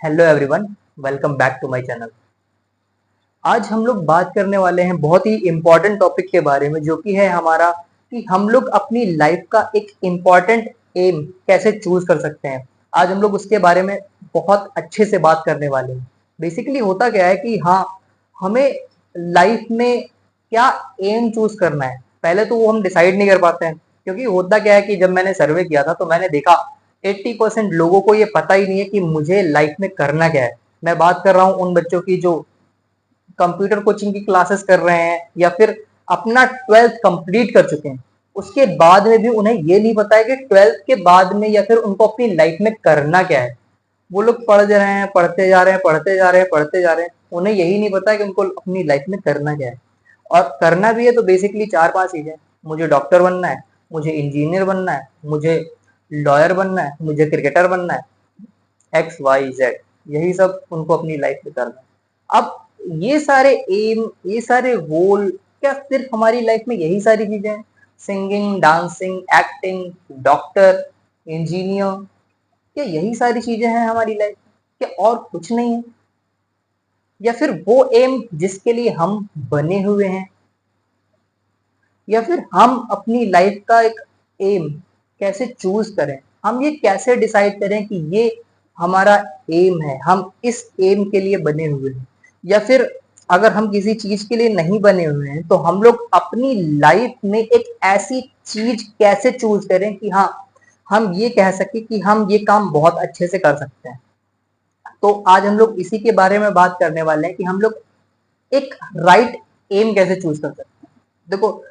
Hello everyone, welcome back to my channel. आज हम लोग बात करने वाले हैं बहुत ही इम्पोर्टेंट टॉपिक के बारे में, जो कि है हमारा कि हम लोग अपनी लाइफ का एक इम्पोर्टेंट एम कैसे चूज कर सकते हैं। आज हम लोग उसके बारे में बहुत अच्छे से बात करने वाले हैं। बेसिकली होता क्या है कि हाँ, हमें लाइफ में क्या एम चूज करना है, पहले तो वो हम डिसाइड नहीं कर पाते हैं। क्योंकि होता क्या है कि जब मैंने सर्वे किया था तो मैंने देखा 80% लोगों को ये पता ही नहीं है कि मुझे लाइफ में करना क्या है। मैं बात कर रहा हूँ उन बच्चों की जो कंप्यूटर कोचिंग की क्लासेस कर रहे हैं या फिर अपना 12th कंप्लीट कर चुके हैं। उसके बाद में भी उन्हें ये नहीं पता है कि 12th के बाद में या फिर उनको अपनी लाइफ में करना क्या है। वो लोग पढ़ जा रहे हैं, पढ़ते जा रहे हैं, पढ़ते जा रहे हैं, पढ़ते जा रहे हैं, उन्हें यही नहीं पता है कि उनको अपनी लाइफ में करना क्या है। और करना भी है तो बेसिकली 4-5 चीजें। मुझे डॉक्टर बनना है, मुझे इंजीनियर बनना है, मुझे लॉयर बनना है, मुझे क्रिकेटर बनना है, एक्स वाई जेड, यही सब उनको अपनी लाइफ में करना है। अब ये सारे एम, ये सारे गोल, क्या सिर्फ हमारी लाइफ में यही सारी चीजें हैं? Singing, dancing, acting, doctor, engineer, क्या यही सारी चीजें हैं हमारी लाइफ में? क्या और कुछ नहीं है? या फिर वो एम जिसके लिए हम बने हुए हैं? या फिर हम अपनी लाइफ का एक एम कैसे चूज करें? हम ये कैसे डिसाइड करें कि ये हमारा एम है, हम इस एम के लिए बने हुए हैं? या फिर अगर हम किसी चीज के लिए नहीं बने हुए हैं तो हम लोग अपनी लाइफ में एक ऐसी चीज कैसे चूज करें कि हाँ, हम ये कह सके कि हम ये काम बहुत अच्छे से कर सकते हैं। तो आज हम लोग इसी के बारे में बात करने वाले हैं कि हम लोग एक राइट एम कैसे चूज कर सकते हैं। देखो,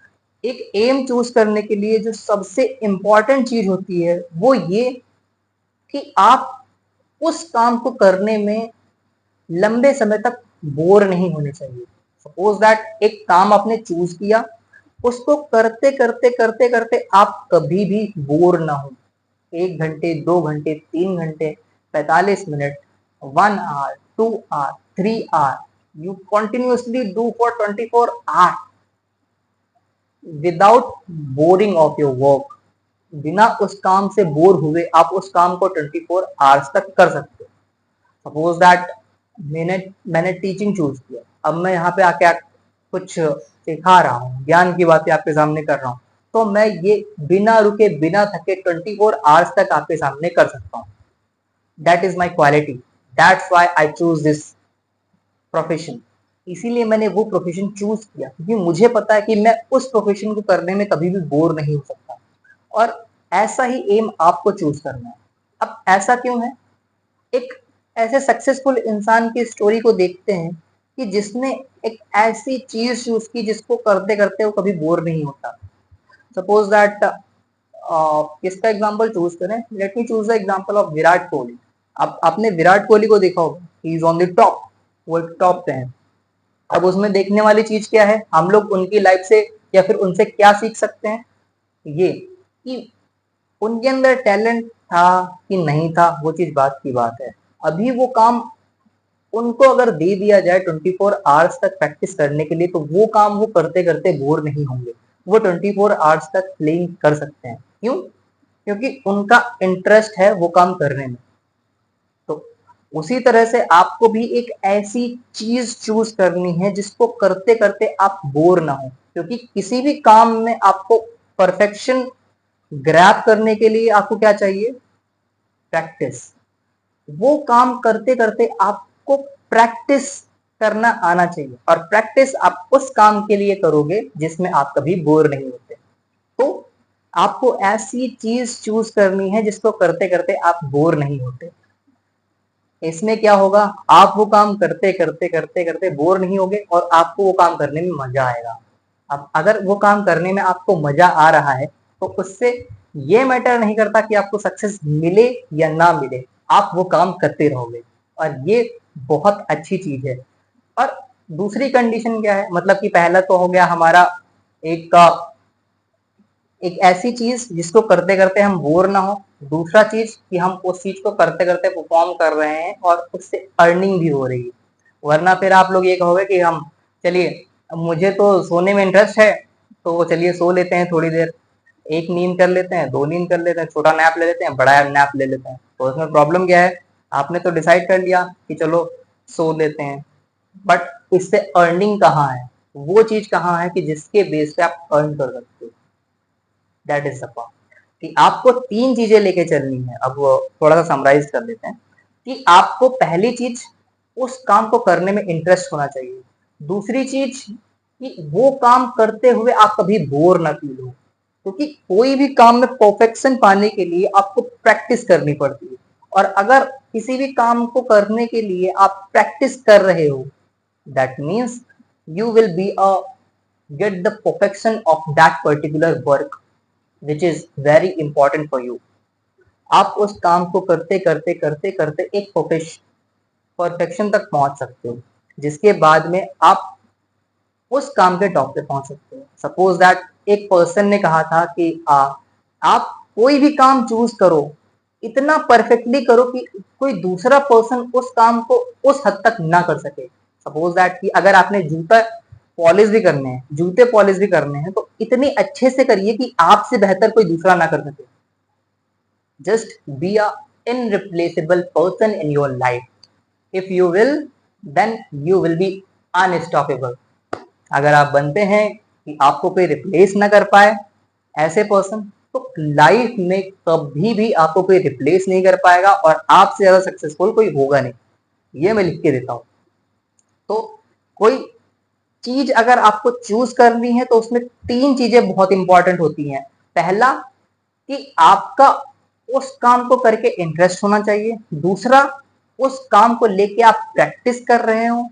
एक एम चूज करने के लिए जो सबसे इंपॉर्टेंट चीज होती है वो ये कि आप उस काम को करने में लंबे समय तक बोर नहीं होने चाहिए। सपोज दैट एक काम आपने चूज किया, उसको करते करते करते करते आप कभी भी बोर ना हो। 1 घंटे, 2 घंटे, 3 घंटे, 45 minute, 1 hour, 2 hour, 3 hour, you continuously do for 24 hour without boring of your work. बिना उस काम से बोर हुए आप उस काम को 24 आवर्स तक कर सकते हो। सपोज दैट मैंने मैंने टीचिंग चूज किया, अब मैं यहाँ पे आके कुछ सिखा रहा हूँ, ज्ञान की बातें आपके सामने कर रहा हूँ, तो मैं ये बिना रुके, बिना थके 24 आवर्स तक आपके सामने कर सकता हूँ। That is my quality, that's why I choose this profession. इसीलिए मैंने वो प्रोफेशन चूज किया, क्योंकि मुझे पता है कि मैं उस प्रोफेशन को करने में कभी भी बोर नहीं हो सकता। और ऐसा ही एम आपको चूज करना है। अब ऐसा क्यों है? एक ऐसे सक्सेसफुल इंसान की स्टोरी को देखते हैं कि जिसने एक ऐसी चीज चूज की जिसको करते करते वो कभी बोर नहीं होता। सपोज दैट किसका एग्जांपल चूज करें? Let me choose the example of Virat Kohli. अब आपने विराट कोहली को देखा होगा, he is on the top, वो एक टॉप पे हैं। अब उसमें देखने वाली चीज क्या है? हम लोग उनकी लाइफ से या फिर उनसे क्या सीख सकते हैं? ये कि उनके अंदर टैलेंट था कि नहीं था, वो चीज बात की बात है। अभी वो काम उनको अगर दे दिया जाए 24 आवर्स तक प्रैक्टिस करने के लिए, तो वो काम वो करते करते बोर नहीं होंगे। वो 24 आवर्स तक प्लेइंग कर सकते हैं। क्यों? क्योंकि उनका इंटरेस्ट है वो काम करने में। तो उसी तरह से आपको भी एक ऐसी चीज चूज करनी है जिसको करते करते आप बोर ना हो। क्योंकि किसी भी काम में आपको परफेक्शन ग्रैब करने के लिए आपको क्या चाहिए? प्रैक्टिस। वो काम करते करते आपको प्रैक्टिस करना आना चाहिए, और प्रैक्टिस आप उस काम के लिए करोगे जिसमें आप कभी बोर नहीं होते। तो आपको ऐसी चीज चूज करनी है जिसको करते करते आप बोर नहीं होते। इसमें क्या होगा? आप वो काम करते करते करते करते बोर नहीं होगे और आपको वो काम करने में मजा आएगा। अब अगर वो काम करने में आपको मजा आ रहा है तो उससे ये मैटर नहीं करता कि आपको सक्सेस मिले या ना मिले, आप वो काम करते रहोगे। और ये बहुत अच्छी चीज है। और दूसरी कंडीशन क्या है? मतलब कि पहला तो हो गया हमारा एक एक ऐसी चीज जिसको करते करते हम बोर ना हो। दूसरा चीज कि हम उस चीज को करते करते परफॉर्म कर रहे हैं और उससे अर्निंग भी हो रही है। वरना फिर आप लोग ये कहोगे कि हम, चलिए मुझे तो सोने में इंटरेस्ट है, तो चलिए सो लेते हैं थोड़ी देर, एक नींद कर लेते हैं, 2 नींद कर लेते हैं, छोटा नैप ले लेते हैं, बड़ा नैप ले लेते हैं। तो उसमें प्रॉब्लम क्या है? आपने तो डिसाइड कर लिया कि चलो सो लेते हैं, बट इससे अर्निंग कहाँ है, वो चीज कहाँ है कि जिसके बेस पे आप अर्न कर सकते हो। दैट इज द पॉइंट कि आपको तीन चीजें लेके चलनी है। अब थोड़ा सा समराइज कर लेते हैं कि आपको पहली चीज उस काम को करने में इंटरेस्ट होना चाहिए। दूसरी चीज कि वो काम करते हुए आप कभी बोर ना फील हो, क्योंकि कोई भी काम में परफेक्शन पाने के लिए आपको प्रैक्टिस करनी पड़ती है। और अगर किसी भी काम को करने के लिए आप प्रैक्टिस कर रहे हो, that means you will be a get the perfection of that particular work which is very important for you। आप उस काम को करते करते करते करते एक परफेक्शन तक पहुंच सकते हो, जिसके बाद में आप उस काम के टॉप पे पहुंच सकते हो। सपोज दैट एक पर्सन ने कहा था कि आप कोई भी काम चूज करो, इतना परफेक्टली करो कि कोई दूसरा पर्सन उस काम को उस हद तक ना कर सके। सपोज दैट कि अगर आपने जूते पॉलिश भी करने हैं तो इतने अच्छे से करिए कि आपसे बेहतर कोई दूसरा ना कर सके। Just be a irreplaceable person in your life. If you will, then you will be unstoppable. अगर आप बनते हैं कि आपको कोई रिप्लेस ना कर पाए ऐसे पर्सन, तो लाइफ में कभी भी आपको कोई रिप्लेस नहीं कर पाएगा और आपसे ज्यादा सक्सेसफुल कोई होगा नहीं। ये मैं लिख के देता हूं। तो कोई चीज अगर आपको चूज करनी है तो उसमें तीन चीजें बहुत इंपॉर्टेंट होती हैं। पहला कि आपका उस काम को करके इंटरेस्ट होना चाहिए। दूसरा, उस काम को लेके आप प्रैक्टिस कर रहे हो।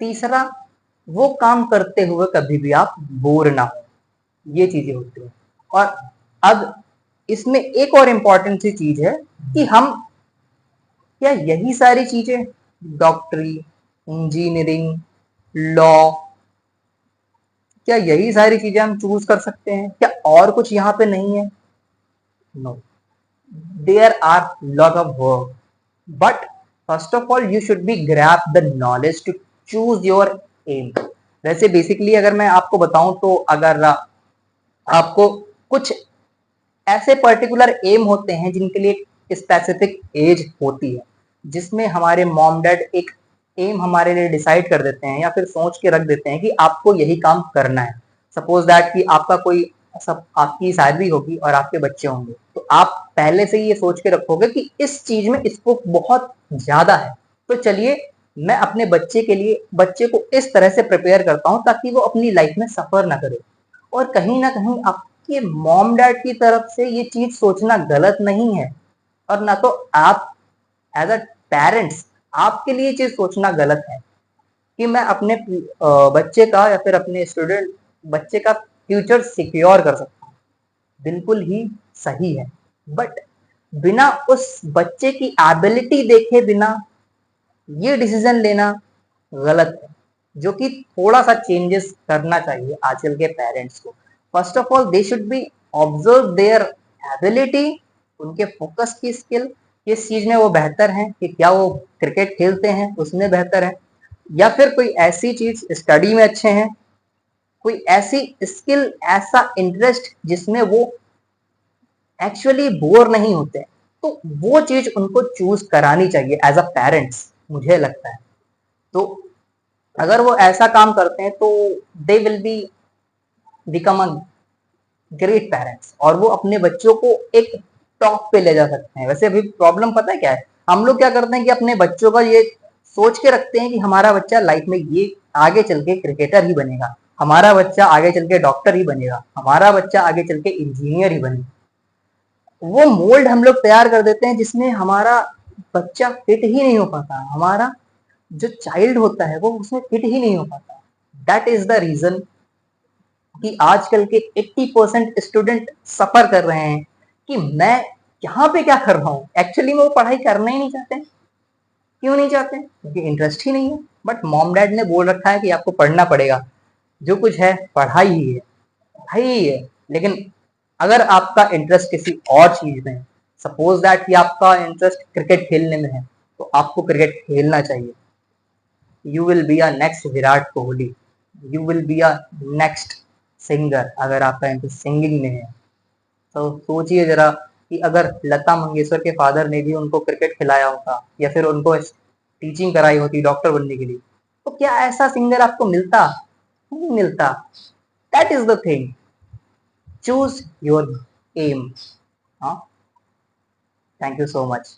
तीसरा, वो काम करते हुए कभी भी आप बोर ना हो। ये चीजें होती हैं। और अब इसमें एक और इम्पॉर्टेंट सी चीज है कि हम क्या यही सारी चीजें, डॉक्टरी, इंजीनियरिंग, लॉ, क्या यही सारी चीजें हम चूज कर सकते हैं? क्या और कुछ यहाँ पे नहीं है? No, there are lot of work, but first of all you should be grab the knowledge to choose your aim. वैसे बेसिकली अगर मैं आपको बताऊं तो अगर आपको कुछ ऐसे पर्टिकुलर एम होते हैं जिनके लिए स्पेसिफिक एज होती है, जिसमें हमारे मॉम डैड एक एम हमारे लिए डिसाइड कर देते हैं या फिर सोच के रख देते हैं कि आपको यही काम करना है। सपोज दैट कि आपका कोई सब आपकी शादी होगी और आपके बच्चे होंगे, तो आप पहले से ही ये सोच के रखोगे कि इस चीज में स्कोप बहुत ज्यादा है। तो चलिए मैं अपने बच्चे को इस तरह से प्रिपेयर करता हूँ ताकि वो अपनी लाइफ में सफर ना करे। और कहीं ना कहीं आपके मॉम डैड की तरफ से ये चीज सोचना गलत नहीं है, और ना तो आप एज अ पेरेंट्स आपके लिए चीज सोचना गलत है कि मैं अपने बच्चे का या फिर अपने स्टूडेंट बच्चे का फ्यूचर सिक्योर कर सकता हूँ। बिल्कुल ही सही है, बट बिना उस बच्चे की एबिलिटी देखे बिना ये डिसीजन लेना गलत है, जो कि थोड़ा सा चेंजेस करना चाहिए आजकल के पेरेंट्स को। First of all they should be observe their ability, उनके फोकस की स्किल, किस चीज में वो बेहतर हैं, कि क्या वो क्रिकेट खेलते हैं उसमें बेहतर है, या फिर कोई ऐसी चीज स्टडी में अच्छे हैं, कोई ऐसी स्किल, ऐसा इंटरेस्ट जिसमें वो एक्चुअली बोर नहीं होते, तो वो चीज उनको चूज करानी चाहिए एज अ पेरेंट्स, मुझे लगता है। तो अगर वो ऐसा काम करते हैं तो they will be become a great parents, और वो अपने बच्चों को एक टॉप पे ले जा सकते हैं। वैसे अभी प्रॉब्लम पता है क्या है, हम लोग क्या करते हैं कि अपने बच्चों का ये सोच के रखते हैं कि हमारा बच्चा लाइफ में ये आगे चल के क्रिकेटर ही बनेगा, हमारा बच्चा आगे चल के डॉक्टर ही बनेगा, हमारा बच्चा आगे चल के इंजीनियर ही बनेगा। वो मोल्ड हम लोग तैयार कर देते हैं जिसमें हमारा बच्चा फिट ही नहीं हो पाता, हमारा जो चाइल्ड होता है वो उसमें फिट ही नहीं हो पाता। दैट इज द रीजन कि आजकल के 80% स्टूडेंट सफर कर रहे हैं कि मैं यहाँ पे क्या कर रहा हूँ। एक्चुअली में वो पढ़ाई करना ही नहीं चाहते। क्यों नहीं चाहते? क्योंकि इंटरेस्ट ही नहीं है। बट मॉम डैड ने बोल रखा है कि आपको पढ़ना पड़ेगा, जो कुछ है पढ़ाई ही है, पढ़ाई ही है। लेकिन अगर आपका इंटरेस्ट किसी और चीज में है, सपोज दैट कि आपका इंटरेस्ट क्रिकेट खेलने में है, तो आपको क्रिकेट खेलना चाहिए। You will be a next Virat Kohli, you will be a next singer. अगर आपका इंटरेस्ट सिंगिंग में है तो सोचिए जरा कि अगर लता मंगेशकर के फादर ने भी उनको क्रिकेट खिलाया होता या फिर उनको टीचिंग कराई होती डॉक्टर बनने के लिए, तो क्या ऐसा सिंगर आपको मिलता? नहीं मिलता। That is the thing, choose your aim. हाँ, थैंक यू सो मच।